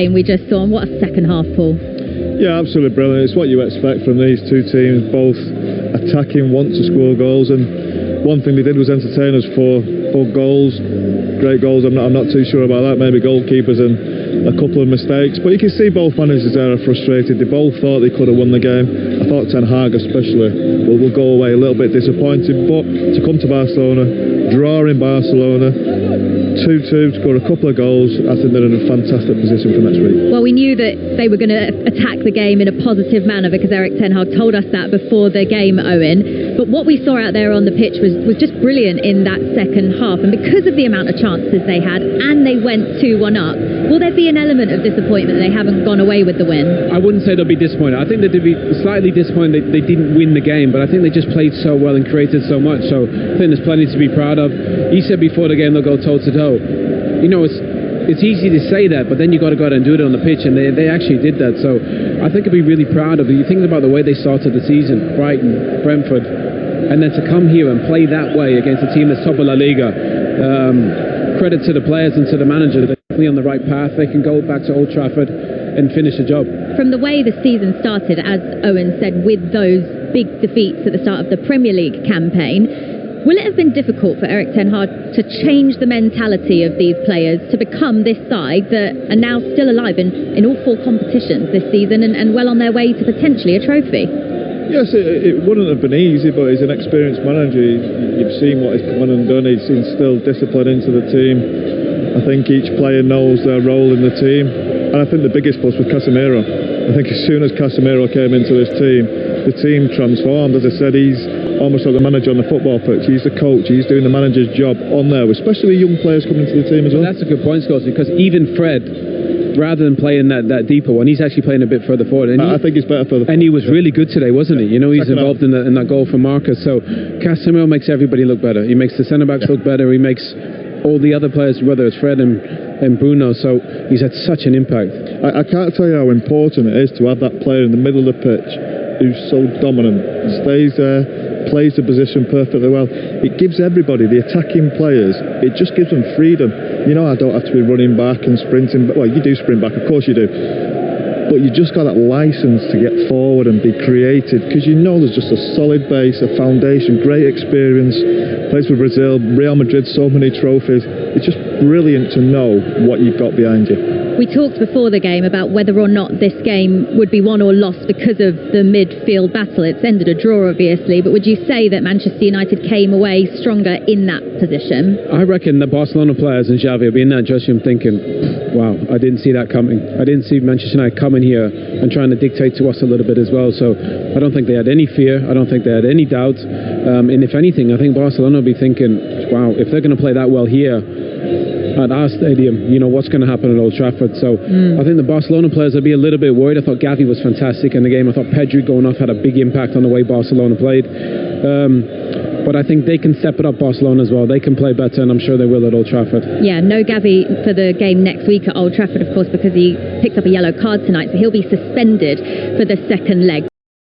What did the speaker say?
game we just saw, and what a second half, Paul. Yeah, absolutely brilliant. It's what you expect from these two teams, both attacking, want to score goals, and one thing they did was entertain us for goals, great goals. I'm not too sure about that, maybe goalkeepers and a couple of mistakes, but you can see both managers there are frustrated. They both thought they could have won the game. I thought Ten Hag especially will go away a little bit disappointed, but to come to Barcelona, draw in Barcelona, 2-2, score a couple of goals, I think they're in a fantastic position for next week. Well, we knew that they were going to attack the game in a positive manner because Erik Ten Hag told us that before the game, Owen. But what we saw out there on the pitch was just brilliant in that second half, and because of the amount of chances they had, and they went 2-1 up, will there be an element of disappointment that they haven't gone away with the win? I wouldn't say they'll be disappointed. I think that they'd be slightly disappointed they didn't win the game, but I think they just played so well and created so much, so I think there's plenty to be proud of. He said before the game they'll go toe-to-toe. You know, it's easy to say that, but then you got to go out and do it on the pitch, and they actually did that, so I think I'd be really proud of it. You think about the way they started the season, Brighton, Brentford, and then to come here and play that way against a team that's top of La Liga. Credit to the players and to the manager. They're definitely on the right path. They can go back to Old Trafford and finish the job. From the way the season started, as Owen said, with those big defeats at the start of the Premier League campaign, will it have been difficult for Erik Ten Hag to change the mentality of these players to become this side that are now still alive in all four competitions this season and well on their way to potentially a trophy? Yes, it wouldn't have been easy, but he's an experienced manager. You've seen what he's come on and done. He's instilled discipline into the team. I think each player knows their role in the team, and I think the biggest plus was Casemiro. I think as soon as Casemiro came into this team, the team transformed. As I said, he's almost like the manager on the football pitch. He's the coach. He's doing the manager's job on there, especially young players coming into the team as well. That's a good point, Scott, because even Fred, rather than playing that deeper one, he's actually playing a bit further forward. And I think he's better further forward. And he was really good today, wasn't he? You know, he's involved in that goal for Marcus. So Casemiro makes everybody look better. He makes the centre-backs look better. He makes all the other players, whether it's Fred and Bruno. So he's had such an impact. I can't tell you how important it is to have that player in the middle of the pitch who's so dominant, stays there, plays the position perfectly well. It gives everybody, the attacking players, it just gives them freedom. You know, I don't have to be running back and sprinting. Well, you do sprint back, of course you do. But you just got that license to get forward and be creative, because you know there's just a solid base, a foundation, great experience. Plays for Brazil, Real Madrid, so many trophies. It's just brilliant to know what you've got behind you. We talked before the game about whether or not this game would be won or lost because of the midfield battle. It's ended a draw, obviously, but would you say that Manchester United came away stronger in that position? I reckon the Barcelona players and Xavi will be in that dressing room thinking, wow, I didn't see that coming. I didn't see Manchester United coming here and trying to dictate to us a little bit as well. So I don't think they had any fear. I don't think they had any doubt. And if anything, I think Barcelona will be thinking, wow, if they're going to play that well here at our stadium, you know, what's going to happen at Old Trafford. So I think the Barcelona players will be a little bit worried. I thought Xavi was fantastic in the game. I thought Pedri going off had a big impact on the way Barcelona played. But I think they can step it up, Barcelona as well. They can play better, and I'm sure they will at Old Trafford. Yeah, no Xavi for the game next week at Old Trafford, of course, because he picked up a yellow card tonight, so he'll be suspended for the second leg.